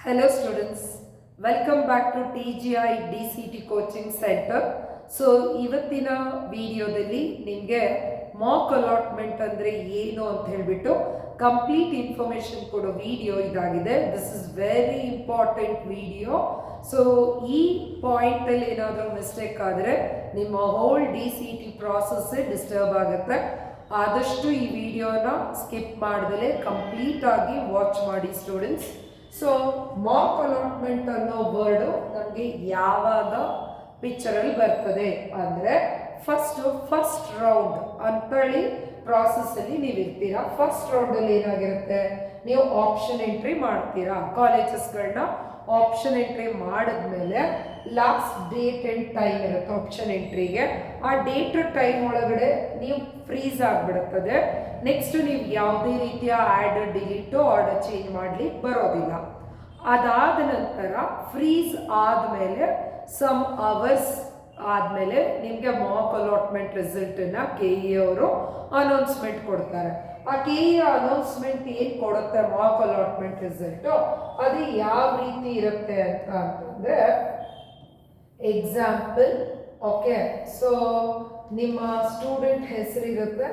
Hello students, welcome back to TGI DCT Coaching Center. So ಇವತ್ತಿನ ವಿಡಿಯೋದಲ್ಲಿ ನಿಮಗೆ Mach allotment ಅಂದರೆ ಏನು ಅಂತ ಹೇಳಿಬಿಟ್ಟು ಕಂಪ್ಲೀಟ್ ಇನ್ಫಾರ್ಮೇಶನ್ ಕೊಡೋ ವಿಡಿಯೋ ಇದಾಗಿದೆ. This is very important video. So ಈ ಪಾಯಿಂಟಲ್ಲಿ ಏನಾದರೂ ಮಿಸ್ಟೇಕ್ ಆದರೆ ನಿಮ್ಮ ಹೋಲ್ DCT ಪ್ರಾಸೆಸ್ಸೇ ಡಿಸ್ಟರ್ಬ್ ಆಗುತ್ತೆ. ಆದಷ್ಟು ಈ ವಿಡಿಯೋನ ಸ್ಕಿಪ್ ಮಾಡ್ದಲೇ ಕಂಪ್ಲೀಟ್ ಆಗಿ ವಾಚ್ ಮಾಡಿ ಸ್ಟೂಡೆಂಟ್ಸ್. ಸೊ ಮಾಕ್ ಅಲಾಟ್ಮೆಂಟ್ ಅನ್ನೋ ವರ್ಡು ನಮಗೆ ಯಾವಾಗ ಪಿಕ್ಚರಲ್ಲಿ ಬರ್ತದೆ ಅಂದರೆ ಫಸ್ಟ್ ರೌಂಡ್ ಅಂತೇಳಿ ಪ್ರಾಸೆಸ್ಸಲ್ಲಿ ನೀವು ಇರ್ತೀರಾ. ಫಸ್ಟ್ ರೌಂಡಲ್ಲಿ ಏನಾಗಿರುತ್ತೆ, ನೀವು ಆಪ್ಷನ್ ಎಂಟ್ರಿ ಮಾಡ್ತೀರಾ. ಕಾಲೇಜಸ್ಗಳನ್ನ ಆಪ್ಷನ್ ಎಂಟ್ರಿ ಮಾಡಿದ್ಮೇಲೆ ಲಾಸ್ಟ್ ಡೇಟ್ ಆ್ಯಂಡ್ ಟೈಮ್ ಇರುತ್ತೆ ಆಪ್ಷನ್ ಎಂಟ್ರಿಗೆ. ಆ ಡೇಟ್ ಟೈಮ್ ಒಳಗಡೆ ನೀವು ಫ್ರೀಸ್ ಆಗಿಬಿಡುತ್ತದೆ. ನೆಕ್ಸ್ಟ್ ನೀವು ಯಾವುದೇ ರೀತಿಯ ಆ್ಯಡ್ ಡಿಲೀಟು ಆರ್ಡರ್ ಚೇಂಜ್ ಮಾಡಲಿಕ್ಕೆ ಬರೋದಿಲ್ಲ. ಅದಾದ ನಂತರ ಫ್ರೀಸ್ ಆದಮೇಲೆ ಸಮ್ ಅವರ್ಸ್ ಆದಮೇಲೆ ನಿಮಗೆ ಮಾಕ್ ಅಲಾಟ್ಮೆಂಟ್ ರಿಸಲ್ಟನ್ನು KE ಅವರು ಅನೌನ್ಸ್ಮೆಂಟ್ ಕೊಡ್ತಾರೆ. ಆ KE ಅನೌನ್ಸ್ಮೆಂಟ್ ಏನು ಕೊಡುತ್ತೆ ಮಾಕ್ ಅಲಾಟ್ಮೆಂಟ್ ರಿಸಲ್ಟು, ಅದು ಯಾವ ರೀತಿ ಇರುತ್ತೆ ಅಂತಂದರೆ ಎಕ್ಸಾಂಪಲ್, ಓಕೆ. ಸೊ ನಿಮ್ಮ ಸ್ಟೂಡೆಂಟ್ ಹೆಸರಿರುತ್ತೆ,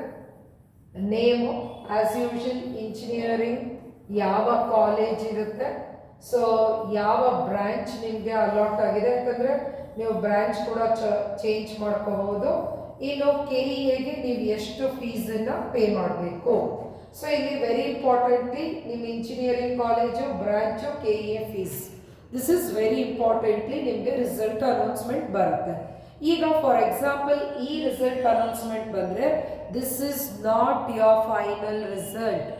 ನೇಮು ಆಸ್ ಯೂಶುವಲ್ ಇಂಜಿನಿಯರಿಂಗ್, ಯಾವ ಕಾಲೇಜ್ ಇರುತ್ತೆ, ಸೊ ಯಾವ ಬ್ರಾಂಚ್ ನಿಮಗೆ ಅಲಾಟ್ ಆಗಿದೆ, ಯಾಕಂದರೆ ನೀವು ಬ್ರಾಂಚ್ ಕೂಡ ಚೇಂಜ್ ಮಾಡ್ಕೋಬಹುದು. ಇನ್ನು KEಗೆ ನೀವು ಎಷ್ಟು ಫೀಸನ್ನು ಪೇ ಮಾಡಬೇಕು. ಸೊ ಇಲ್ಲಿ ವೆರಿ ಇಂಪಾರ್ಟೆಂಟ್ಲಿ ನಿಮ್ಮ engineering college branch KE fees, this is very importantly ನಿಮಗೆ ರಿಸಲ್ಟ್ ಅನೌನ್ಸ್ಮೆಂಟ್ ಬರುತ್ತೆ. ಈಗ ಫಾರ್ ಎಕ್ಸಾಂಪಲ್ ಈ ರಿಸಲ್ಟ್ ಅನೌನ್ಸ್ಮೆಂಟ್ ಬಂದರೆ this is not your final result.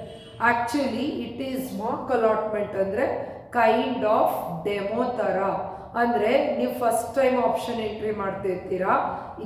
Actually it is mock allotment ಅಂದರೆ ಕೈಂಡ್ ಆಫ್ ಡೆಮೋ ಥರ. ಅಂದರೆ ನೀವು ಫಸ್ಟ್ ಟೈಮ್ ಆಪ್ಷನ್ ಎಂಟ್ರಿ ಮಾಡ್ತಿರ್ತೀರಾ,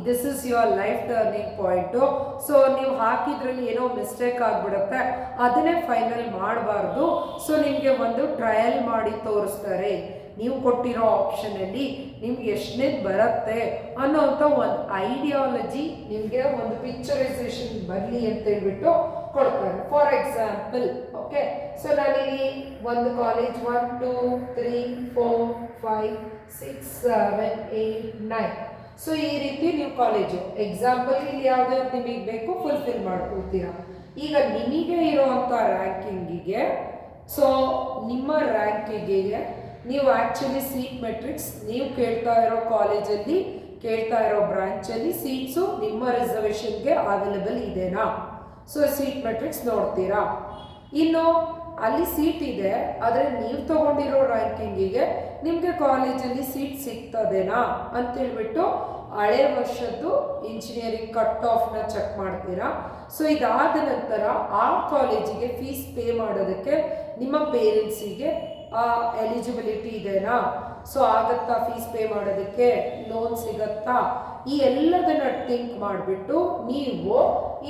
this is your life turning point. So ನೀವು ಹಾಕಿದ್ರಲ್ಲಿ ಏನೋ ಮಿಸ್ಟೇಕ್ ಆಗಿಬಿಡುತ್ತೆ, ಅದನ್ನೇ ಫೈನಲ್ ಮಾಡಬಾರ್ದು. ಸೊ ನಿಮಗೆ ಒಂದು ಟ್ರಯಲ್ ಮಾಡಿ ತೋರಿಸ್ತಾರೆ. ನೀವು ಕೊಟ್ಟಿರೋ ಆಪ್ಷನಲ್ಲಿ ನಿಮ್ಗೆ ಎಷ್ಟನೇದು ಬರುತ್ತೆ ಅನ್ನೋಂಥ ಒಂದು ಐಡಿಯಾಲಜಿ, ನಿಮಗೆ ಒಂದು ಪಿಕ್ಚರೈಸೇಷನ್ ಬರಲಿ ಅಂತ ಹೇಳ್ಬಿಟ್ಟು ಕೊಡ್ತಾರೆ. For example, okay. ಸೊ ನಾನಿಲ್ಲಿ ಒಂದು ಕಾಲೇಜ್ 1 2 3 4 5 6 7 8 9, ಸೊ ಈ ರೀತಿ ನೀವು ಕಾಲೇಜು ಎಕ್ಸಾಂಪಲ್ ಇಲ್ಲಿ ಯಾವುದೇ ನಿಮಗೆ ಬೇಕು ಫುಲ್ಫಿಲ್ ಮಾಡ್ಕೊಳ್ತೀರಾ. ಈಗ ನಿಮಗೆ ಇರುವಂಥ ರ್ಯಾಂಕಿಂಗಿಗೆ, ಸೊ ನಿಮ್ಮ ರ್ಯಾಂಕಿಂಗಿಗೆ ನೀವು ಆ್ಯಕ್ಚುಲಿ ಸೀಟ್ ಮೆಟ್ರಿಕ್ಸ್, ನೀವು ಕೇಳ್ತಾ ಇರೋ ಕಾಲೇಜಲ್ಲಿ ಕೇಳ್ತಾ ಇರೋ ಬ್ರಾಂಚಲ್ಲಿ ಸೀಟ್ಸು ನಿಮ್ಮ ರಿಸರ್ವೇಷನ್ಗೆ ಅವೈಲೇಬಲ್ ಇದೆನಾ, ಸೊ ಸೀಟ್ ಮೆಟ್ರಿಕ್ಸ್ ನೋಡ್ತೀರಾ. ಇನ್ನು ಅಲ್ಲಿ ಸೀಟ್ ಇದೆ, ಆದರೆ ನೀವು ತಗೊಂಡಿರೋ ರ್ಯಾಂಕಿಂಗಿಗೆ ನಿಮಗೆ ಕಾಲೇಜಲ್ಲಿ ಸೀಟ್ ಸಿಗ್ತದೇನಾ ಅಂತೇಳ್ಬಿಟ್ಟು ಹಳೆ ವರ್ಷದ್ದು ಇಂಜಿನಿಯರಿಂಗ್ ಕಟ್ ಆಫ್ನ ಚೆಕ್ ಮಾಡ್ತೀರಾ. ಸೊ ಇದಾದ ನಂತರ ಆ ಕಾಲೇಜಿಗೆ ಫೀಸ್ ಪೇ ಮಾಡೋದಕ್ಕೆ ನಿಮ್ಮ ಪೇರೆಂಟ್ಸಿಗೆ ಎಲಿಜಿಬಿಲಿಟಿ ಇದೆನಾ, ಸೊ ಆಗುತ್ತಾ ಫೀಸ್ ಪೇ ಮಾಡೋದಕ್ಕೆ, ಲೋನ್ ಸಿಗತ್ತಾ, ಈ ಎಲ್ಲದನ್ನ ಥಿಂಕ್ ಮಾಡಿಬಿಟ್ಟು ನೀವು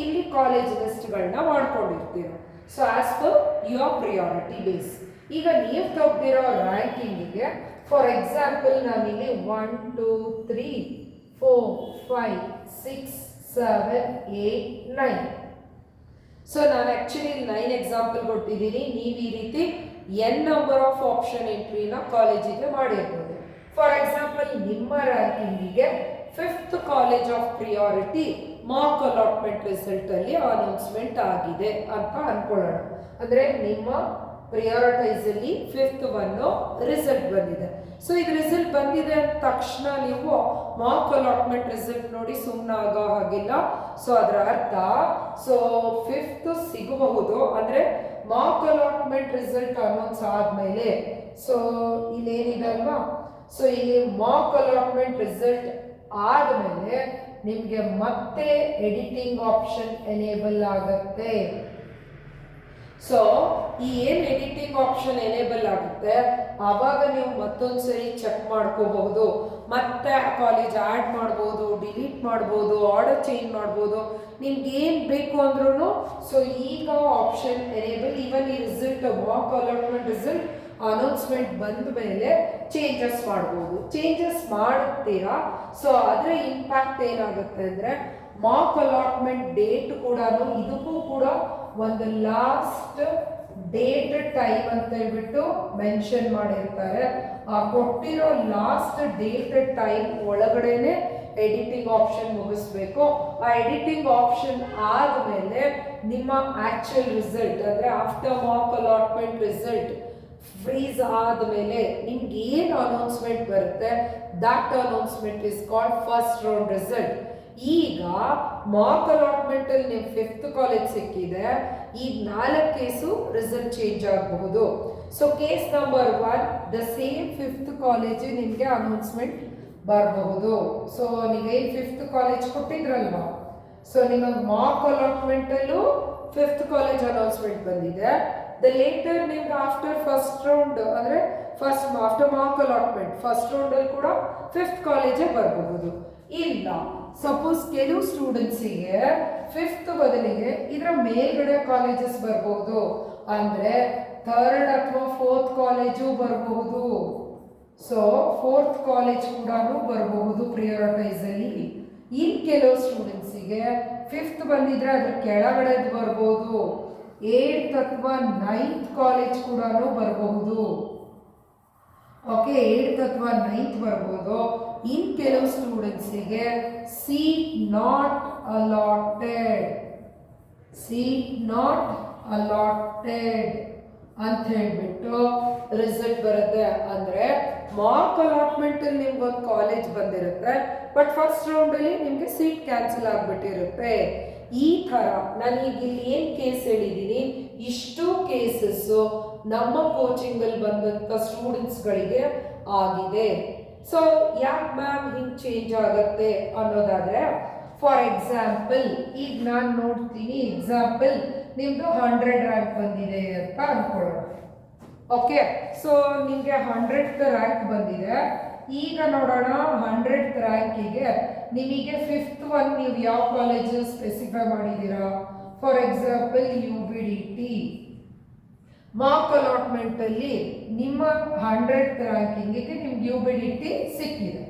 ಇಲ್ಲಿ ಕಾಲೇಜ್ ಲಿಸ್ಟ್ಗಳನ್ನ ಮಾಡ್ಕೊಂಡಿರ್ತೀರ. So as per your priority base. ಈಗ ನೀವು ತೆಗೆದಿರೋ ರ್ಯಾಂಕಿಂಗಿಗೆ ಫಾರ್ ಎಕ್ಸಾಂಪಲ್ ನಾನಿಲ್ಲಿ 1 2 3 4 5 6 7 8 9, ಸೊ ನಾನು ಆ್ಯಕ್ಚುಲಿ 9 ಎಕ್ಸಾಂಪಲ್ ಕೊಟ್ಟಿದ್ದೀನಿ. ನೀವು ಈ ರೀತಿ n ನಂಬರ್ ಆಫ್ ಆಪ್ಷನ್ ಎಂಟ್ರಿನ ಕಾಲೇಜಿಗೆ ಮಾಡಿರ್ಬೋದು. ಫಾರ್ ಎಕ್ಸಾಂಪಲ್ ನಿಮ್ಮ ರ್ಯಾಂಕಿಂಗಿಗೆ 5th college of priority mock allotment ರಿಸಲ್ಟಲ್ಲಿ ಅನೌನ್ಸ್ಮೆಂಟ್ ಆಗಿದೆ ಅಂತ ಅಂದ್ಕೊಳ್ಳೋಣ. ಅಂದರೆ ನಿಮ್ಮ ಪ್ರಿಯಾರಿಟೈಸಲ್ಲಿ 5th ಒಂದು ರಿಸಲ್ಟ್ ಬಂದಿದೆ. ಸೊ ಇದು ರಿಸಲ್ಟ್ ಬಂದಿದೆ ಅಂದ ತಕ್ಷಣ ನೀವು ಮಾಕ್ ಅಲಾಟ್ಮೆಂಟ್ ರಿಸಲ್ಟ್ ನೋಡಿ ಸುಮ್ಮನೆ ಆಗೋ ಹಾಗಿಲ್ಲ. ಸೊ ಅದರ ಅರ್ಥ, ಸೊ 5th ಸಿಗಬಹುದು ಅಂದರೆ ಮಾಕ್ ಅಲಾಟ್ಮೆಂಟ್ ರಿಸಲ್ಟ್ ಅನೌನ್ಸ್ ಆದಮೇಲೆ, ಸೊ ಇಲ್ಲೇನಿದೆ ಅಲ್ವಾ, ಸೊ ಇಲ್ಲಿ ಮಾಕ್ ಅಲಾಟ್ಮೆಂಟ್ ರಿಸಲ್ಟ್ ಆದಮೇಲೆ ನಿಮಗೆ ಮತ್ತೆ ಎಡಿಟಿಂಗ್ ಆಪ್ಷನ್ ಎನೇಬಲ್ ಆಗುತ್ತೆ. ಸೊ ಈ ಏನು ಎಡಿಟಿಂಗ್ ಆಪ್ಷನ್ ಎನೇಬಲ್ ಆಗುತ್ತೆ, ಆವಾಗ ನೀವು ಮತ್ತೊಂದು ಸರಿ ಚೆಕ್ ಮಾಡ್ಕೋಬಹುದು, ಮತ್ತೆ ಕಾಲೇಜ್ ಆ್ಯಡ್ ಮಾಡ್ಬೋದು, ಡಿಲೀಟ್ ಮಾಡ್ಬೋದು, ಆರ್ಡರ್ ಚೇಂಜ್ ಮಾಡ್ಬೋದು, ನಿಮ್ಗೆ ಏನು ಬೇಕು ಅಂದ್ರೂ. ಸೊ ಈಗ ಆಪ್ಷನ್ ಎನೇಬಲ್, ಈವನ್ ಈ result Mach allotment result announcement ಬಂದ ಮೇಲೆ ಚೇಂಜಸ್ ಮಾಡ್ಬೋದು. ಚೇಂಜಸ್ ಮಾಡುತ್ತೀರಾ, ಸೊ ಅದರ ಇಂಪ್ಯಾಕ್ಟ್ ಏನಾಗುತ್ತೆ ಅಂದರೆ ಮಾಕ್ ಅಲಾಟ್ಮೆಂಟ್ ಡೇಟ್ ಕೂಡ ಇದಕ್ಕೂ ಕೂಡ ಒಂದು ಲಾಸ್ಟ್ ಡೇಟ್ ಟೈಮ್ ಅಂತ ಹೇಳ್ಬಿಟ್ಟು ಮೆನ್ಷನ್ ಮಾಡಿರ್ತಾರೆ. ಆ ಕೊಟ್ಟಿರೋ ಲಾಸ್ಟ್ ಡೇಟ್ ಟೈಮ್ ಒಳಗಡೆನೆ ಎಡಿಟಿಂಗ್ ಆಪ್ಷನ್ ಮುಗಿಸ್ಬೇಕು. ಆ ಎಡಿಟಿಂಗ್ ಆಪ್ಷನ್ ಆದಮೇಲೆ ನಿಮ್ಮ ಆಕ್ಚುಯಲ್ ರಿಸಲ್ಟ್ ಅಂದರೆ after mark allotment result freeze ಆದಮೇಲೆ ನಿಮ್ಗೆ ಏನು ಅನೌನ್ಸ್ಮೆಂಟ್ ಬರುತ್ತೆ, that announcement is called first round result. ಈಗ ಮಾರ್ಕ್ ಅಲಾಟ್ಮೆಂಟ್ ಅಲ್ಲಿ ನೀವು 5th ಕಾಲೇಜ್ ಸಿಕ್ಕಿದೆ, ಈಗ 4 ಕೇಸು ರಿಸಲ್ಟ್ ಚೇಂಜ್ ಆಗಬಹುದು. So case number 1 the same 5th college ನಿಮಗೆ ಅನೌನ್ಸ್ಮೆಂಟ್ ಬರಬಹುದು. ಸೊ ನೀವೇನು 5th ಕಾಲೇಜ್ ಕೊಟ್ಟಿದ್ರಲ್ವಾ, ಸೊ ನಿಮಗೆ ಮಾರ್ಕ್ ಅಲಾಟ್ಮೆಂಟ್ ಅಲ್ಲೂ 5th ಕಾಲೇಜ್ ಅನೌನ್ಸ್ಮೆಂಟ್ ಬಂದಿದೆ. ದ ಲೇಟರ್ ನಿಮ್ಗೆ ಆಫ್ಟರ್ ಫಸ್ಟ್ ರೌಂಡ್ ಅಂದರೆ after mark allotment first round ಅಲ್ಲಿ ಕೂಡ 5th ಕಾಲೇಜೇ ಬರಬಹುದು. ಇಲ್ಲ ಸಪೋಸ್ ಕೆಲವು ಸ್ಟೂಡೆಂಟ್ಸಿಗೆ 5th ಬದಲಿಗೆ ಇದರ ಮೇಲ್ಗಡೆ ಕಾಲೇಜಸ್ ಬರಬಹುದು, ಅಂದ್ರೆ 3rd ಅಥವಾ 4th ಕಾಲೇಜು ಬರಬಹುದು. ಸೊ 4th ಕಾಲೇಜ್ ಕೂಡ ಬರಬಹುದು ಪ್ರಿಯೋರಿಟೈಸ್ ಅಲ್ಲಿ. ಇನ್ ಕೆಲವು ಸ್ಟೂಡೆಂಟ್ಸಿಗೆ 5th ಬಂದಿದ್ರೆ ಅದ್ರ ಕೆಳಗಡೆದು ಬರ್ಬೋದು, 8th ಅಥವಾ 9th ಕಾಲೇಜ್ ಕೂಡ ಬರಬಹುದು. ಓಕೆ, 8th ಅಥವಾ 9th ಬರ್ಬೋದು. ಇನ್ ಕೆಲವು ಸ್ಟೂಡೆಂಟ್ಸಿಗೆ ಸೀಟ್ ನಾಟ್ ಅಲಾಟೆಡ್ ಅಂತ ಹೇಳ್ಬಿಟ್ಟು ರಿಸಲ್ಟ್ ಬರುತ್ತೆ. ಅಂದ್ರೆ ಮಾರ್ಕ್ ಅಲಾಟ್ಮೆಂಟ್ ಅಲ್ಲಿ ನಿಮ್ಗೆ ಒಂದು ಕಾಲೇಜ್ ಬಂದಿರುತ್ತೆ, ಬಟ್ ಫಸ್ಟ್ ರೌಂಡ್ ಅಲ್ಲಿ ನಿಮ್ಗೆ ಸೀಟ್ ಕ್ಯಾನ್ಸಲ್ ಆಗ್ಬಿಟ್ಟಿರುತ್ತೆ. ಈ ತರ ನಾನು ಈಗ ಇಲ್ಲಿ ಏನ್ ಕೇಸ್ ಹೇಳಿದ್ದೀನಿ, ಇಷ್ಟು ಕೇಸಸ್ ನಮ್ಮ ಕೋಚಿಂಗ್ ಅಲ್ಲಿ ಬಂದಂತ ಸ್ಟೂಡೆಂಟ್ಸ್ ಗಳಿಗೆ ಆಗಿದೆ. ಸೊ ಯಾಕೆ ಮ್ಯಾಮ್ ಹಿಂಗ್ ಚೇಂಜ್ ಆಗತ್ತೆ ಅನ್ನೋದಾದ್ರೆ, ಫಾರ್ ಎಕ್ಸಾಂಪಲ್ ಈಗ ನಾನು ನೋಡ್ತೀನಿ, ಎಕ್ಸಾಂಪಲ್ ನಿಮ್ದು 100 ರ್ಯಾಂಕ್ ಬಂದಿದೆ ಅಂತ ಅನ್ಕೊಳ್ಳೋಣ. ಓಕೆ, ಸೊ ನಿಮಗೆ 100th ರ್ಯಾಂಕ್ ಬಂದಿದೆ. ಈಗ ನೋಡೋಣ 100th ರ್ಯಾಂಕಿಗೆ ನಿಮಗೆ 5th ಒನ್ ನೀವು ಯಾವ ಕಾಲೇಜ್ ಸ್ಪೆಸಿಫೈ ಮಾಡಿದ್ದೀರಾ. For example UBDT mark allotment ಅಲ್ಲಿ ನಿಮ್ಮ 100th ರ್ಯಾಂಕಿಂಗಿಗೆ ನಿಮ್ಗೆ UBDT ಸಿಕ್ಕಿದೆ.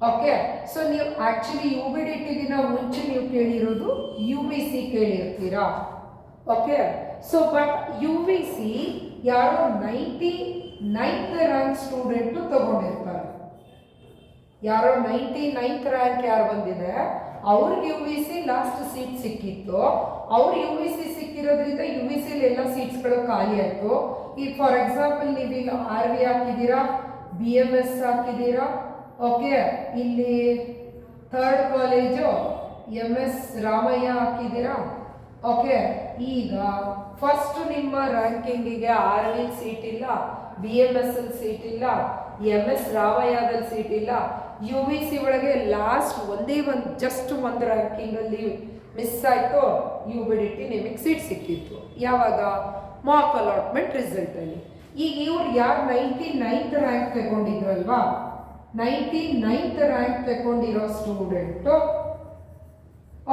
ಓಕೆ, ಸೊ ನೀವು ಆಕ್ಚುಲಿ UBDTಗಿನ ಮುಂಚೆ ನೀವು ಕೇಳಿರೋದು UBC ಕೇಳಿರ್ತೀರಾ. ಓಕೆ, ಸೊ ಬಟ್ UBC ಯಾರೋ 99th ರ್ಯಾಂಕ್ ಸ್ಟೂಡೆಂಟು ತಗೊಂಡಿರ್ತಾರೆ. ಯಾರೋ 99th ರ್ಯಾಂಕ್ ಯಾರು ಬಂದಿದೆ ಅವ್ರಿಗೆ UBC ಲಾಸ್ಟ್ ಸೀಟ್ ಸಿಕ್ಕಿತ್ತು. ಅವ್ರು UBC ಸಿಕ್ಕಿರೋದ್ರಿಂದ UBC ಎಲ್ಲ ಸೀಟ್ಸ್ಗಳು ಖಾಲಿ ಆಯಿತು. ಈಗ ಫಾರ್ ಎಕ್ಸಾಂಪಲ್ ನೀವೀಗ RV ಹಾಕಿದ್ದೀರಾ, BMS ಹಾಕಿದ್ದೀರಾ. ಓಕೆ, ಇಲ್ಲಿ 3rd ಕಾಲೇಜು MS ರಾಮಯ್ಯ ಹಾಕಿದ್ದೀರಾ. ಓಕೆ, ಈಗ ಫಸ್ಟ್ ನಿಮ್ಮ ರ್ಯಾಂಕಿಂಗಿಗೆ RV ಸೀಟ್ ಇಲ್ಲ, BMS ಅಲ್ಲಿ ಸೀಟ್ ಇಲ್ಲ, MS ರಾಮಯ್ಯದಲ್ಲಿ ಸೀಟ್ ಇಲ್ಲ. UBC ಒಳಗೆ ಲಾಸ್ಟ್ ಜಸ್ಟ್ ಒಂದು ರ್ಯಾಂಕಿಂಗ್ ಅಲ್ಲಿ ಮಿಸ್ ಆಯಿತು, UBDT ನಿಮಗೆ ಸೀಟ್ ಸಿಕ್ಕಿತ್ತು. ಯಾವಾಗ? ಮಾರ್ಕ್ ಅಲಾಟ್ಮೆಂಟ್ ರಿಸಲ್ಟ್ ಅಲ್ಲಿ. ಈಗ ಇವ್ರು ಯಾರು 99th ರ್ಯಾಂಕ್ ತಗೊಂಡಿದ್ರಲ್ವಾ, 99th ರ್ಯಾಂಕ್ ತಗೊಂಡಿರೋ ಸ್ಟೂಡೆಂಟು,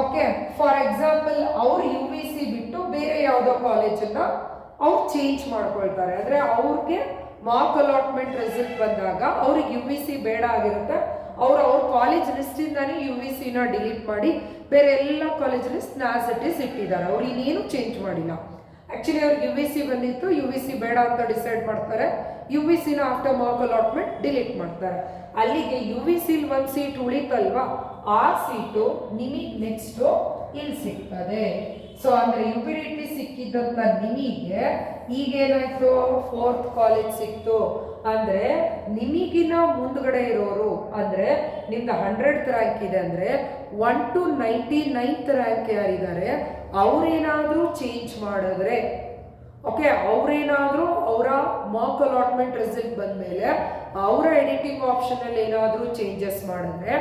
ಓಕೆ, ಫಾರ್ ಎಕ್ಸಾಂಪಲ್ ಅವ್ರು UBC ಬಿಟ್ಟು ಬೇರೆ ಯಾವುದೋ ಕಾಲೇಜನ್ನ ಅವ್ರು ಚೇಂಜ್ ಮಾಡ್ಕೊಳ್ತಾರೆ. ಅಂದರೆ ಅವ್ರಿಗೆ ಮಾರ್ಕ್ ಅಲಾಟ್ಮೆಂಟ್ ರಿಸಲ್ಟ್ ಬಂದಾಗ ಅವ್ರಿಗೆ UBC ಬೇಡ ಆಗಿರುತ್ತೆ, ಅವ್ರ ಕಾಲೇಜ್ ಲಿಸ್ಟಿಂದಾನೇ UBCನ ಡಿಲೀಟ್ ಮಾಡಿ ಬೇರೆ ಎಲ್ಲ college list as it is ಇಟ್ಟಿದ್ದಾರೆ. ಅವ್ರು ಇನ್ನೇನು ಚೇಂಜ್ ಮಾಡಿಲ್ಲ. ಆ್ಯಕ್ಚುಲಿ ಅವ್ರಿಗೆ UBC ಬಂದಿತ್ತು, UBC ಬೇಡ ಅಂತ ಡಿಸೈಡ್ ಮಾಡ್ತಾರೆ, UBCನ ಆಫ್ಟರ್ ಮಾರ್ಕ್ ಅಲಾಟ್ಮೆಂಟ್ ಡಿಲೀಟ್ ಮಾಡ್ತಾರೆ. ಅಲ್ಲಿಗೆ UBCಲಿ ಒಂದು ಸೀಟ್ ಉಳಿತಲ್ವಾ, ಆ ಸೀಟು ನಿಮಗೆ ನೆಕ್ಸ್ಟು ಇಲ್ಲಿ ಸಿಗ್ತದೆ. ಸೊ ಅಂದರೆ UBDT ಸಿಕ್ಕಿದ್ದಂಥ ನಿಮಗೆ ಈಗೇನಾಯಿತು, 4th ಕಾಲೇಜ್ ಸಿಕ್ತು. ಅಂದರೆ ನಿಮಗಿನ ಮುಂದ್ಗಡೆ ಇರೋರು, ಅಂದರೆ ನಿಮ್ದು 100th ರ್ಯಾಂಕ್ ಇದೆ ಅಂದರೆ 1 to 99th ರ್ಯಾಂಕ್ ಯಾರಿದ್ದಾರೆ ಅವರೇನಾದರೂ ಚೇಂಜ್ ಮಾಡಿದ್ರೆ, ಓಕೆ, ಅವರೇನಾದರೂ ಅವರ ಮಾರ್ಕ್ ಅಲಾಟ್ಮೆಂಟ್ ರಿಸಲ್ಟ್ ಬಂದಮೇಲೆ ಅವರ ಎಡಿಟಿಂಗ್ ಆಪ್ಷನಲ್ಲಿ ಏನಾದರೂ ಚೇಂಜಸ್ ಮಾಡಿದ್ರೆ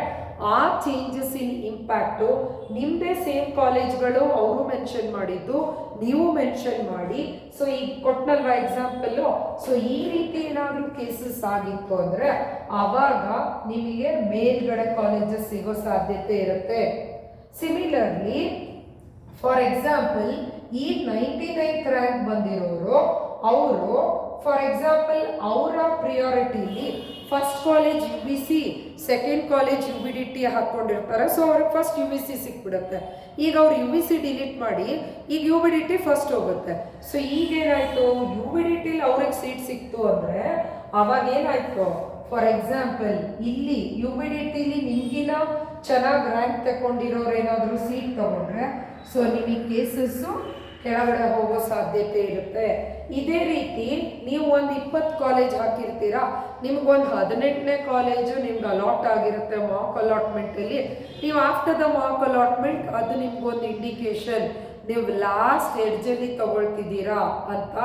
ಆ ಚೇಂಜಸ್ ಇನ್ ಇಂಪ್ಯಾಕ್ಟು ನಿಮ್ಮದೇ ಸೇಮ್ ಕಾಲೇಜ್ಗಳು ಅವರು ಮೆನ್ಷನ್ ಮಾಡಿದ್ದು ನೀವು ಮೆನ್ಷನ್ ಮಾಡಿ. ಸೊ ಈಗ ಕೊಟ್ಟನಲ್ವಾ ಎಕ್ಸಾಂಪಲ್ಲು, ಸೊ ಈ ರೀತಿ ಏನಾದರೂ ಕೇಸಸ್ ಆಗಿತ್ತು ಅಂದರೆ ಆವಾಗ ನಿಮಗೆ ಮೇಲ್ಗಡೆ ಕಾಲೇಜಸ್ ಸಿಗೋ ಸಾಧ್ಯತೆ ಇರುತ್ತೆ. ಸಿಮಿಲರ್ಲಿ ಫಾರ್ ಎಕ್ಸಾಂಪಲ್ ಈ 99th ರ್ಯಾಂಕ್ ಬಂದಿರೋರು ಅವರು ಫಾರ್ ಎಕ್ಸಾಂಪಲ್ ಅವರ ಪ್ರಿಯಾರಿಟಿಲಿ first college UBC, second college UBDT ಹಾಕ್ಕೊಂಡಿರ್ತಾರೆ. ಸೊ ಅವ್ರಿಗೆ ಫಸ್ಟ್ UBC ಸಿಕ್ಬಿಡುತ್ತೆ. ಈಗ ಅವ್ರು UBC ಡಿಲೀಟ್ ಮಾಡಿ ಈಗ UBDT ಫಸ್ಟ್ ಹೋಗುತ್ತೆ. ಸೊ ಈಗೇನಾಯಿತು, UBDT ಅವ್ರಿಗೆ ಸೀಟ್ ಸಿಕ್ತು ಅಂದರೆ ಅವಾಗ ಏನಾಯಿತು, ಫಾರ್ ಎಕ್ಸಾಂಪಲ್ ಇಲ್ಲಿ UBDTಲಿ ನಿಮಗಿನ ಚೆನ್ನಾಗಿ ರ್ಯಾಂಕ್ ತಗೊಂಡಿರೋರು ಏನಾದರೂ ಸೀಟ್ ತಗೊಂಡ್ರೆ ಸೊ ನಿಮಗೆ ಕೇಸಸ್ಸು ಕೆಳಗಡೆ ಹೋಗೋ ಸಾಧ್ಯತೆ ಇರುತ್ತೆ. ಇದೇ ರೀತಿ ನೀವು ಒಂದು 20 ಕಾಲೇಜ್ ಹಾಕಿರ್ತೀರಾ, ನಿಮ್ಗೊಂದು 18ನೇ ಕಾಲೇಜು ನಿಮ್ಗೆ ಅಲಾಟ್ ಆಗಿರುತ್ತೆ ಮಾಕ್ ಅಲಾಟ್ಮೆಂಟಲ್ಲಿ. ನೀವು ಆಫ್ಟರ್ ದ ಮಾಕ್ ಅಲಾಟ್ಮೆಂಟ್ ಅದು ನಿಮ್ಗೊಂದು ಇಂಡಿಕೇಶನ್ ನೀವು ಲಾಸ್ಟ್ ಎಡ್ಜಲ್ಲಿ ತಗೊಳ್ತಿದ್ದೀರಾ ಅಂತ.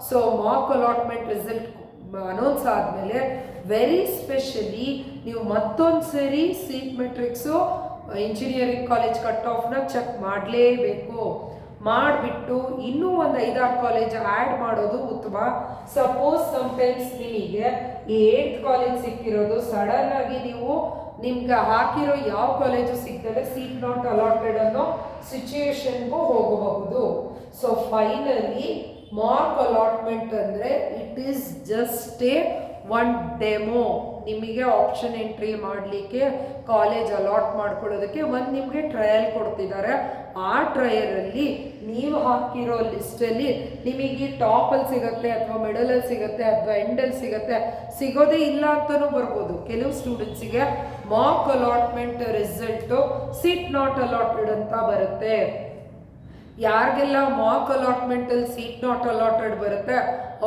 So mock allotment result announce ಆದಮೇಲೆ ವೆರಿ ಸ್ಪೆಷಲಿ ನೀವು ಮತ್ತೊಂದು ಸರಿ seat matrix engineering college cut ಆಫ್ನ ಚೆಕ್ ಮಾಡಲೇಬೇಕು. ಮಾಡಿಬಿಟ್ಟು ಇನ್ನೂ ಒಂದು 5-6 ಕಾಲೇಜ್ ಆ್ಯಡ್ ಮಾಡೋದು ಉತ್ತಮ. ಸಪೋಸ್ ಸಮ್ಟೈಮ್ಸ್ ನಿಮಗೆ 8th ಕಾಲೇಜ್ ಸಿಕ್ಕಿರೋದು ಸಡನ್ ಆಗಿ ನೀವು ನಿಮ್ಗೆ ಹಾಕಿರೋ ಯಾವ ಕಾಲೇಜು ಸಿಗ್ತದೆ ಸೀಟ್ ನಾಟ್ ಅಲಾಟೆಡ್ ಅನ್ನೋ ಸಿಚುಯೇಷನ್ಗೂ ಹೋಗಬಹುದು. ಸೊ ಫೈನಲಿ ಮಾರ್ಕ್ ಅಲಾಟ್ಮೆಂಟ್ ಅಂದರೆ it is just one demo. ನಿಮಗೆ ಆಪ್ಷನ್ ಎಂಟ್ರಿ ಮಾಡಲಿಕ್ಕೆ ಕಾಲೇಜ್ ಅಲಾಟ್ ಮಾಡ್ಕೊಳ್ಳೋದಕ್ಕೆ ಒಂದು ನಿಮಗೆ ಟ್ರಯಲ್ ಕೊಡ್ತಿದ್ದಾರೆ. ಆ ಟ್ರಯಲಲ್ಲಿ ನೀವು ಹಾಕಿರೋ ಲಿಸ್ಟಲ್ಲಿ ನಿಮಗೆ ಟಾಪಲ್ಲಿ ಸಿಗುತ್ತೆ ಅಥವಾ ಮಿಡಲಲ್ಲಿ ಸಿಗುತ್ತೆ ಅಥವಾ ಎಂಡಲ್ಲಿ ಸಿಗುತ್ತೆ, ಸಿಗೋದೇ ಇಲ್ಲ ಅಂತಲೂ ಬರ್ಬೋದು. ಕೆಲವು ಸ್ಟೂಡೆಂಟ್ಸಿಗೆ mock allotment result seat not allotted ಅಂತ ಬರುತ್ತೆ. ಯಾರಿಗೆಲ್ಲ ಮಾಕ್ ಅಲಾಟ್ಮೆಂಟಲ್ಲಿ ಸೀಟ್ ನಾಟ್ ಅಲಾಟೆಡ್ ಬರುತ್ತೆ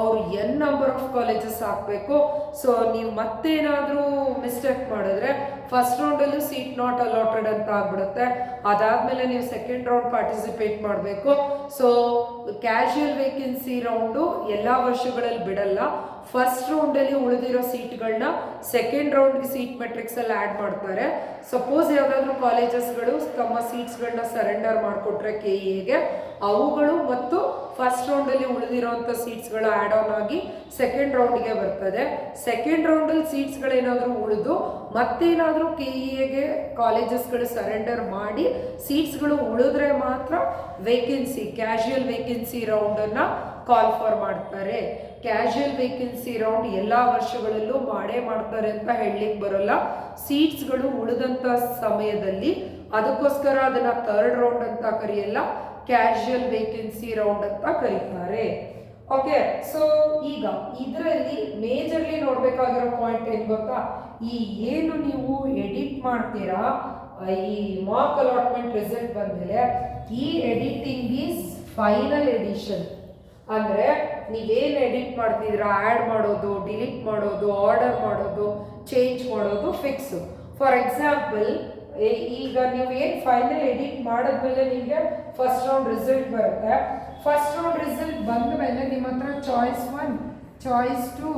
ಅವರು n ನಂಬರ್ ಆಫ್ ಕಾಲೇಜಸ್ ಹಾಕಬೇಕು. ಸೊ ನೀವು ಮತ್ತೇನಾದರೂ ಮಿಸ್ಟೇಕ್ ಮಾಡಿದ್ರೆ ಫಸ್ಟ್ ರೌಂಡಲ್ಲೂ ಸೀಟ್ ನಾಟ್ ಅಲಾಟೆಡ್ ಅಂತ ಆಗ್ಬಿಡುತ್ತೆ. ಅದಾದಮೇಲೆ ನೀವು ಸೆಕೆಂಡ್ ರೌಂಡ್ ಪಾರ್ಟಿಸಿಪೇಟ್ ಮಾಡಬೇಕು. ಸೊ ಕ್ಯಾಶುಯಲ್ ವೇಕೆನ್ಸಿ ರೌಂಡು ಎಲ್ಲ ವರ್ಷಗಳಲ್ಲಿ ಬಿಡಲ್ಲ. ಫಸ್ಟ್ ರೌಂಡಲ್ಲಿ ಉಳಿದಿರೋ ಸೀಟ್ಗಳನ್ನ ಸೆಕೆಂಡ್ ರೌಂಡ್ಗೆ ಸೀಟ್ ಮೆಟ್ರಿಕ್ಸಲ್ಲಿ ಆ್ಯಡ್ ಮಾಡ್ತಾರೆ. ಸಪೋಸ್ ಯಾವುದಾದ್ರೂ ಕಾಲೇಜಸ್ಗಳು ತಮ್ಮ ಸೀಟ್ಸ್ಗಳನ್ನ ಸರೆಂಡರ್ ಮಾಡಿಕೊಟ್ರೆ KEAಗೆ ಅವುಗಳು ಮತ್ತು ಫಸ್ಟ್ ರೌಂಡಲ್ಲಿ ಉಳಿದಿರೋಂಥ ಸೀಟ್ಸ್ಗಳು ಆ್ಯಡ್ ಆನ್ ಆಗಿ ಸೆಕೆಂಡ್ ರೌಂಡ್ಗೆ ಬರ್ತದೆ. ಸೆಕೆಂಡ್ ರೌಂಡಲ್ಲಿ ಸೀಟ್ಸ್ಗಳೇನಾದರೂ ಉಳಿದು ಮತ್ತೇನಾದರೂ KEAಗೆ ಕಾಲೇಜಸ್ಗಳು ಸರೆಂಡರ್ ಮಾಡಿ ಸೀಟ್ಸ್ಗಳು ಉಳಿದ್ರೆ ಮಾತ್ರ ವೇಕೆನ್ಸಿ ಕ್ಯಾಶುಯಲ್ ವೇಕೆನ್ಸಿ ರೌಂಡನ್ನು ಕಾಲ್ ಫಾರ್ ಮಾಡ್ತಾರೆ. ಕ್ಯಾಶುಯಲ್ ವೇಕೆನ್ಸಿ ರೌಂಡ್ ಎಲ್ಲ ವರ್ಷಗಳಲ್ಲೂ ಮಾಡೇ ಮಾಡ್ತಾರೆ ಅಂತ ಹೇಳಲಿಕ್ಕೆ ಬರೋಲ್ಲ. ಸೀಟ್ಸ್ಗಳು ಉಳಿದಂಥ ಸಮಯದಲ್ಲಿ ಅದಕ್ಕೋಸ್ಕರ ಅದನ್ನು ಥರ್ಡ್ ರೌಂಡ್ ಅಂತ ಕರೆಯಲ್ಲ, ಕ್ಯಾಶುಯಲ್ ವೇಕೆನ್ಸಿ ರೌಂಡ್ ಅಂತ ಕರೀತಾರೆ. ಓಕೆ, ಸೊ ಈಗ ಇದರಲ್ಲಿ ಮೇಜರ್ಲಿ ನೋಡಬೇಕಾಗಿರೋ ಪಾಯಿಂಟ್ ಏನು ಗೊತ್ತಾ, ಈ ಏನು ನೀವು ಎಡಿಟ್ ಮಾಡ್ತೀರಾ ಈ ಮಾಕ್ ಅಲಾಟ್ಮೆಂಟ್ ರಿಸಲ್ಟ್ ಬಂದಮೇಲೆ ಈ ಎಡಿಟಿಂಗ್ ಈಸ್ ಫೈನಲ್ ಎಡಿಷನ್. ಅಂದರೆ ನೀವೇನು ಎಡಿಟ್ ಮಾಡ್ತಿದ್ದೀರಾ, ಆ್ಯಡ್ ಮಾಡೋದು, ಡಿಲೀಟ್ ಮಾಡೋದು, ಆರ್ಡರ್ ಮಾಡೋದು, ಚೇಂಜ್ ಮಾಡೋದು ಫಿಕ್ಸು. ಫಾರ್ ಎಕ್ಸಾಂಪಲ್ ಈಗ ನೀವು ಏನು ಫೈನಲ್ ಎಡಿಟ್ ಮಾಡಿದ್ಮೇಲೆ ನಿಮಗೆ ಫಸ್ಟ್ ರೌಂಡ್ ರಿಸಲ್ಟ್ ಬರುತ್ತೆ. ಫಸ್ಟ್ ರೌಂಡ್ ರಿಸಲ್ಟ್ ಬಂದ ಮೇಲೆ ನಿಮ್ಮ ಹತ್ರ ಚಾಯ್ಸ್ 1, ಚಾಯ್ಸ್ 2,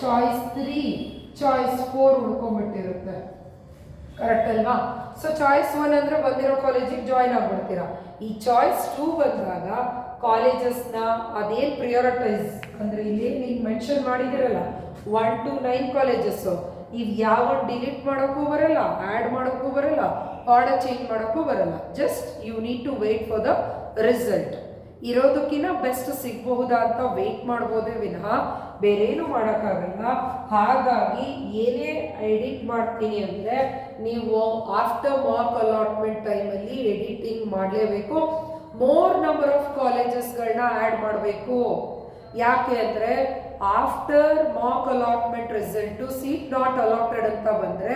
ಚಾಯ್ಸ್ 3, ಚಾಯ್ಸ್ 4 ಉಳ್ಕೊಂಡ್ಬಿಟ್ಟಿರುತ್ತೆ. ಕರೆಕ್ಟ್ ಅಲ್ವಾ? ಸೊ ಚಾಯ್ಸ್ 1 ಅಂದರೆ ಬಂದಿರೋ ಕಾಲೇಜಿಗೆ ಜಾಯ್ನ್ ಆಗ್ಬಿಡ್ತೀರಾ. ಈ ಚಾಯ್ಸ್ 2 ಬಂದಾಗ ಕಾಲೇಜಸ್ನ ಅದೇನು ಪ್ರಿಯಾರಿಟೈಸ್ ಅಂದರೆ ಇಲ್ಲಿ ನೀವು ಮೆನ್ಷನ್ ಮಾಡಿದಿರಲ್ಲ 1 to 9 ಕಾಲೇಜಸ್ಸು, ಇದು ಯಾವ ಡಿಲೀಟ್ ಮಾಡೋಕ್ಕೂ ಬರಲ್ಲ, ಆ್ಯಡ್ ಮಾಡೋಕ್ಕೂ ಬರಲ್ಲ, ಆರ್ಡರ್ ಚೇಂಜ್ ಮಾಡೋಕ್ಕೂ ಬರಲ್ಲ. Just you need to wait for the result. ಇರೋದಕ್ಕಿಂತ ಬೆಸ್ಟ್ ಸಿಗಬಹುದಾ ಅಂತ ವೆಯ್ಟ್ ಮಾಡ್ಬೋದೇ ವಿನಃ ಬೇರೇನು ಮಾಡೋಕ್ಕಾಗಲ್ಲ. ಹಾಗಾಗಿ ಏನೇ ಎಡಿಟ್ ಮಾಡ್ತೀನಿ ಅಂದರೆ ನೀವು ಆಫ್ಟರ್ ಮಾರ್ಕ್ ಅಲಾಟ್ಮೆಂಟ್ ಟೈಮಲ್ಲಿ ಎಡಿಟಿಂಗ್ ಮಾಡಲೇಬೇಕು. ಮೋರ್ ನಂಬರ್ ಆಫ್ ಕಾಲೇಜಸ್ಗಳನ್ನ ಆ್ಯಡ್ ಮಾಡಬೇಕು. ಯಾಕೆ ಅಂದರೆ after Mach allotment result seat not allotted ಅಂತ ಬಂದರೆ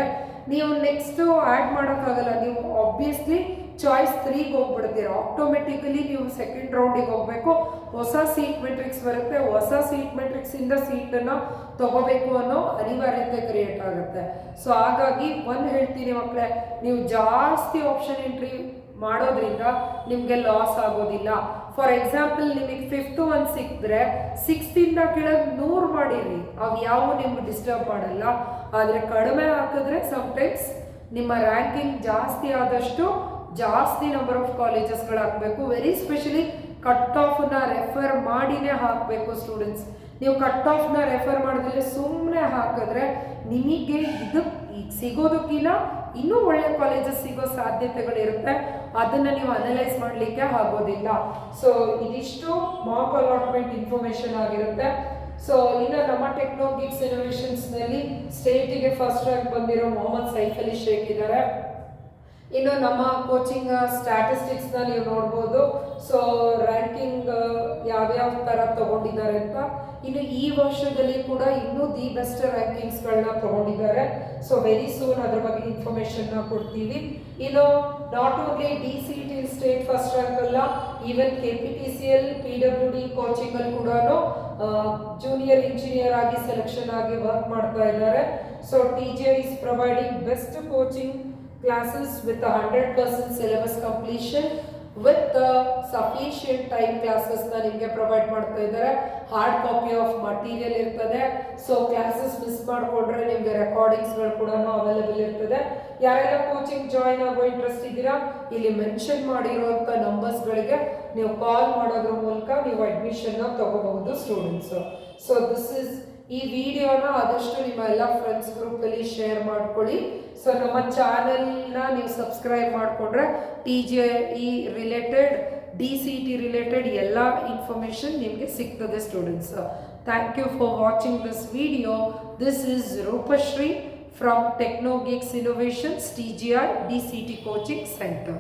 ನೀವು ನೆಕ್ಸ್ಟು ಆ್ಯಡ್ ಮಾಡೋಕ್ಕಾಗಲ್ಲ. ನೀವು ಆಬ್ವಿಯಸ್ಲಿ ಚಾಯ್ಸ್ 3ಗೆ ಹೋಗ್ಬಿಡ್ತೀರ. ಆಟೋಮೆಟಿಕಲಿ ನೀವು ಸೆಕೆಂಡ್ ರೌಂಡಿಗೆ ಹೋಗಬೇಕು. ಹೊಸ ಸೀಟ್ ಮೆಟ್ರಿಕ್ಸ್ ಬರುತ್ತೆ. ಹೊಸ ಸೀಟ್ ಮೆಟ್ರಿಕ್ಸಿಂದ ಸೀಟನ್ನು ತಗೋಬೇಕು ಅನ್ನೋ ಅನಿವಾರ್ಯತೆ ಕ್ರಿಯೇಟ್ ಆಗುತ್ತೆ. ಸೊ ಹಾಗಾಗಿ ಒಂದು ಹೇಳ್ತೀನಿ ಮಕ್ಕಳೇ, ನೀವು ಜಾಸ್ತಿ ಆಪ್ಷನ್ ಎಂಟ್ರಿ ಮಾಡೋದ್ರಿಂದ ನಿಮಗೆ ಲಾಸ್ ಆಗೋದಿಲ್ಲ. ಫಾರ್ ಎಕ್ಸಾಂಪಲ್ ನಿಮಗೆ 5th ಒಂದು ಸಿಕ್ಕಿದ್ರೆ 6th ಕೆಳಗೆ 100 ಮಾಡಿರಿ, ಅವು ಯಾವ ನಿಮ್ಗೆ ಡಿಸ್ಟರ್ಬ್ ಮಾಡಲ್ಲ. ಆದರೆ ಕಡಿಮೆ ಹಾಕಿದ್ರೆ ಸಮ್ಟೈಮ್ಸ್ ನಿಮ್ಮ ರ್ಯಾಂಕಿಂಗ್ ಜಾಸ್ತಿ ಆದಷ್ಟು ಜಾಸ್ತಿ ನಂಬರ್ ಆಫ್ ಕಾಲೇಜಸ್ಗಳು ಹಾಕಬೇಕು. ವೆರಿ ಸ್ಪೆಷಲಿ ಕಟ್ ಆಫ್ನ ರೆಫರ್ ಮಾಡಿನೇ ಹಾಕಬೇಕು ಸ್ಟೂಡೆಂಟ್ಸ್. ನೀವು ಕಟ್ ಆಫ್ನ ರೆಫರ್ ಮಾಡಿದ್ರೆ ಸುಮ್ಮನೆ ಹಾಕಿದ್ರೆ ನಿಮಗೆ ಇದಕ್ಕೆ ಈಗ ಸಿಗೋದಕ್ಕಿಂತ ಇನ್ನೂ ಒಳ್ಳೆ ಕಾಲೇಜಸ್ ಸಿಗೋ ಸಾಧ್ಯತೆಗಳಿರುತ್ತೆ. ಅದನ್ನು ನೀವು ಅನಲೈಸ್ ಮಾಡಲಿಕ್ಕೆ ಆಗೋದಿಲ್ಲ. ಸೊ ಇದಿಷ್ಟು ಮಾಕ್ ಅಲಾಟ್ಮೆಂಟ್ ಇನ್ಫಾರ್ಮೇಷನ್ ಆಗಿರುತ್ತೆ. ಸೊ ಇನ್ನು ನಮ್ಮ ಟೆಕ್ನಾಗಿಕ್ಸ್ ಇನೋವೇಷನ್ಸ್ನಲ್ಲಿ ಸ್ಟೇಟಿಗೆ ಫಸ್ಟ್ ರ್ಯಾಂಕ್ ಬಂದಿರೋ ಮೊಹಮ್ಮದ್ ಸೈಫ್ ಅಲಿ ಶೇಖ್ ಇದ್ದಾರೆ. ಇನ್ನು ನಮ್ಮ ಕೋಚಿಂಗ್ ಸ್ಟ್ಯಾಟಿಸ್ಟಿಕ್ಸ್ನ ನೀವು ನೋಡ್ಬೋದು. ಸೊ ರ್ಯಾಂಕಿಂಗ್ ಯಾವ್ಯಾವ ಥರ ತಗೊಂಡಿದ್ದಾರೆ ಅಂತ. ಇನ್ನು ಈ ವರ್ಷದಲ್ಲಿ ಕೂಡ ಇನ್ನೂ ದಿ ಬೆಸ್ಟ್ ರ್ಯಾಂಕಿಂಗ್ಸ್ಗಳನ್ನ ತಗೊಂಡಿದ್ದಾರೆ. ಸೊ ವೆರಿ ಸೂನ್ ಅದ್ರ ಬಗ್ಗೆ ಇನ್ಫಾರ್ಮೇಷನ್ನ ಕೊಡ್ತೀವಿ. ಇನ್ನು not only DCT state first rank ಅಲ್ಲ, ಈವನ್ KPTCL PWD ಕೋಚಿಂಗಲ್ಲಿ ಕೂಡ ಜೂನಿಯರ್ ಇಂಜಿನಿಯರ್ ಆಗಿ ಸೆಲೆಕ್ಷನ್ ಆಗಿ ವರ್ಕ್ ಮಾಡ್ತಾ ಇದ್ದಾರೆ. So TGI is providing best coaching classes with 100% syllabus completion with sufficient time classes ನ ನಿಮಗೆ ಪ್ರೊವೈಡ್ ಮಾಡ್ತಾ ಇದ್ದಾರೆ. ಹಾರ್ಡ್ ಕಾಪಿ ಆಫ್ ಮಟೀರಿಯಲ್ ಇರ್ತದೆ. ಸೊ ಕ್ಲಾಸಸ್ ಮಿಸ್ ಮಾಡಿಕೊಂಡ್ರೆ ನಿಮಗೆ ರೆಕಾರ್ಡಿಂಗ್ಸ್ಗಳು ಕೂಡ ಅವೈಲೇಬಲ್ ಇರ್ತದೆ. ಯಾರೆಲ್ಲ ಕೋಚಿಂಗ್ ಜಾಯಿನ್ ಆಗೋ ಇಂಟ್ರೆಸ್ಟ್ ಇದ್ದೀರಾ, ಇಲ್ಲಿ ಮೆನ್ಷನ್ ಮಾಡಿರುವಂಥ ನಂಬರ್ಸ್ಗಳಿಗೆ ನೀವು ಕಾಲ್ ಮಾಡೋದ್ರ ಮೂಲಕ ನೀವು ಅಡ್ಮಿಷನ್ನ ತಗೋಬಹುದು ಸ್ಟೂಡೆಂಟ್ಸು. ಸೊ ದಿಸ್ ಇಸ್ ಈ ವಿಡಿಯೋನ ಆದಷ್ಟು ನಿಮ್ಮ ಎಲ್ಲ ಫ್ರೆಂಡ್ಸ್ ಗ್ರೂಪಲ್ಲಿ ಶೇರ್ ಮಾಡ್ಕೊಳ್ಳಿ. ಸೊ ನಮ್ಮ ಚಾನೆಲ್ನ ನೀವು ಸಬ್ಸ್ಕ್ರೈಬ್ ಮಾಡಿಕೊಂಡ್ರೆ TGI ರಿಲೇಟೆಡ್ DCT ರಿಲೇಟೆಡ್ ಎಲ್ಲ ಇನ್ಫಾರ್ಮೇಷನ್ ನಿಮಗೆ ಸಿಗ್ತದೆ students. Thank you for watching this video. This is Rupashree from Technagics Innovations TGI DCT coaching centre.